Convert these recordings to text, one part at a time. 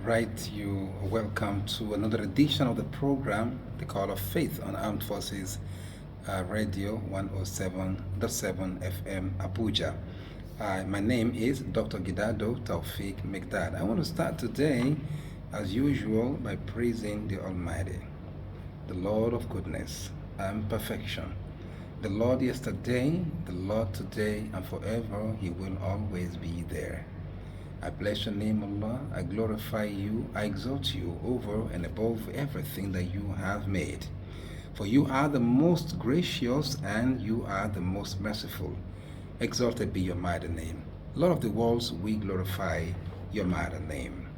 right, you are welcome to another edition of the program, The Call of Faith on Armed Forces Radio 107.7 FM Abuja. My name is Dr. Gidado Taufik Mekdad. I want to start today, as usual, by praising the Almighty, the Lord of goodness and perfection. The Lord yesterday, the Lord today, and forever, He will always be there. I bless your name, Allah. I glorify you. I exalt you over and above everything that you have made. For you are the most gracious and you are the most merciful. Exalted be your mighty name. Lord of the worlds, we glorify your mighty name.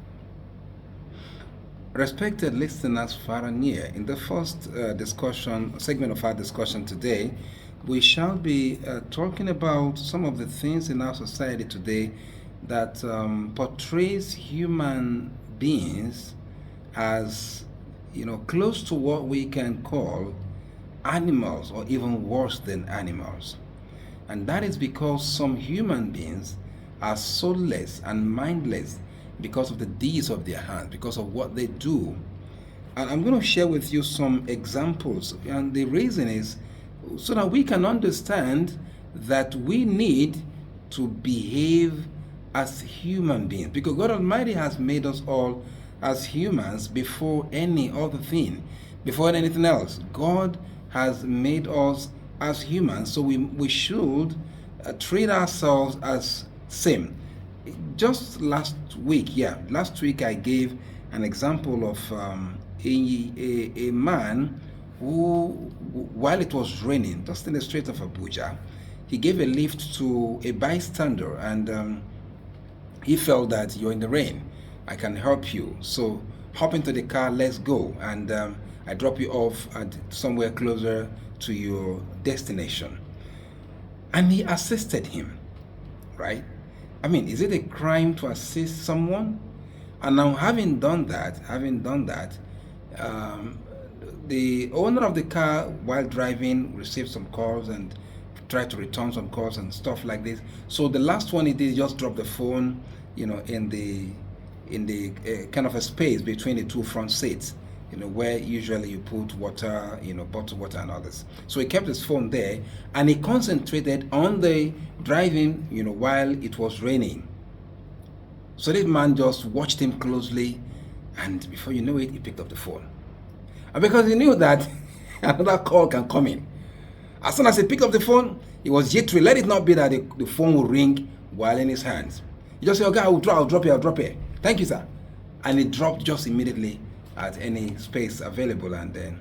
Respected listeners far and near, in the first segment of our discussion today, we shall be talking about some of the things in our society today that portrays human beings as, close to what we can call animals or even worse than animals. And that is because some human beings are soulless and mindless because of the deeds of their hands, because of what they do. And I'm going to share with you some examples. And the reason is so that we can understand that we need to behave as human beings, because God Almighty has made us all as humans before any other thing, before anything else. God has made us as humans, so we should treat ourselves as same. Just last week I gave an example of a man who, while it was raining, just in the street of Abuja, he gave a lift to a bystander, and he felt that you're in the rain, I can help you. So hop into the car, let's go. And I drop you off at somewhere closer to your destination. And he assisted him, right? I mean, is it a crime to assist someone? And now having done that, the owner of the car, while driving, received some calls and tried to return some calls and stuff like this. So the last one he did, just drop the phone, in the kind of a space between the two front seats, where usually you put water, bottled water and others. So he kept his phone there and he concentrated on the driving, while it was raining. So this man just watched him closely, and before you know it, he picked up the phone. And because he knew that another call can come in, as soon as he picked up the phone, he was jittery. Let it not be that the phone will ring while in his hands. He just said, okay, I'll drop here. Thank you, sir. And it dropped just immediately at any space available. And then,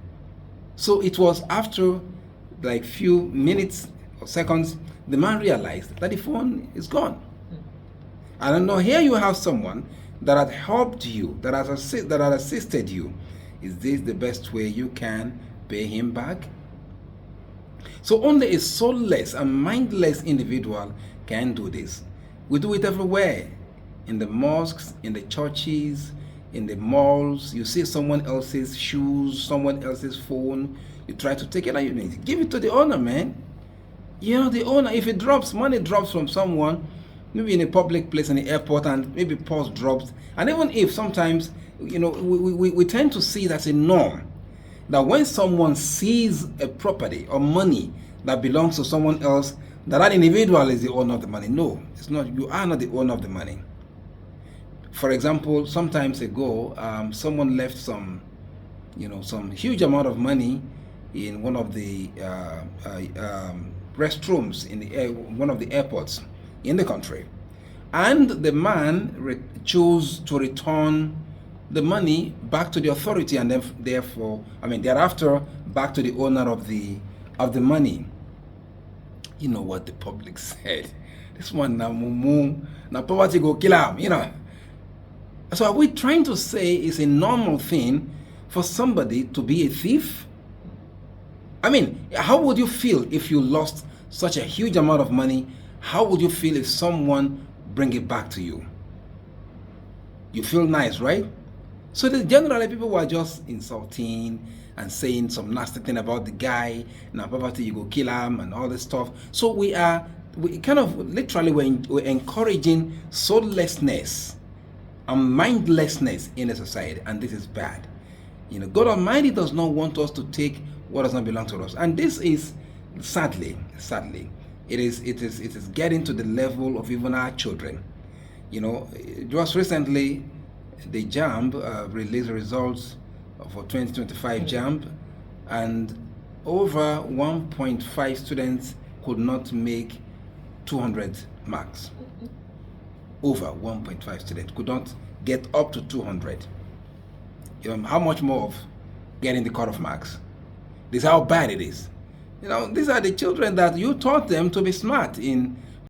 so it was after like few minutes or seconds, the man realized that the phone is gone. And now here you have someone that had helped you, that had assisted you. Is this the best way you can pay him back? So only a soulless and mindless individual can do this. We do it everywhere. In the mosques, in the churches, in the malls. You see someone else's shoes, someone else's phone. You try to take it and you give it to the owner, man. The owner, if it drops, money drops from someone, maybe in a public place, in the airport, and maybe purse drops. And even if sometimes, we tend to see that's a norm. That when someone sees a property or money that belongs to someone else, that individual is the owner of the money. No, it's not. You are not the owner of the money. For example, some times ago, someone left some huge amount of money in one of the restrooms in one of the airports in the country, and the man chose to return the money back to the authority, and then thereafter back to the owner of the money. You know what the public said? This one na mumu, na poverty go kill him, So are we trying to say it's a normal thing for somebody to be a thief? I mean, how would you feel if you lost such a huge amount of money? How would you feel if someone bring it back to you? You feel nice, right? So generally people were just insulting and saying some nasty thing about the guy, now poverty, you go kill him and all this stuff. So we kind of literally we're encouraging soullessness and mindlessness in the society, and this is bad. God Almighty does not want us to take what does not belong to us, and this is sadly, it is getting to the level of even our children. Just recently, the JAMB released results for 2025 JAMB, and over 1.5 students could not make 200 marks. Over 1.5 students could not get up to 200. How much more of getting the cut-off marks? This is how bad it is. These are the children that you taught them to be smart in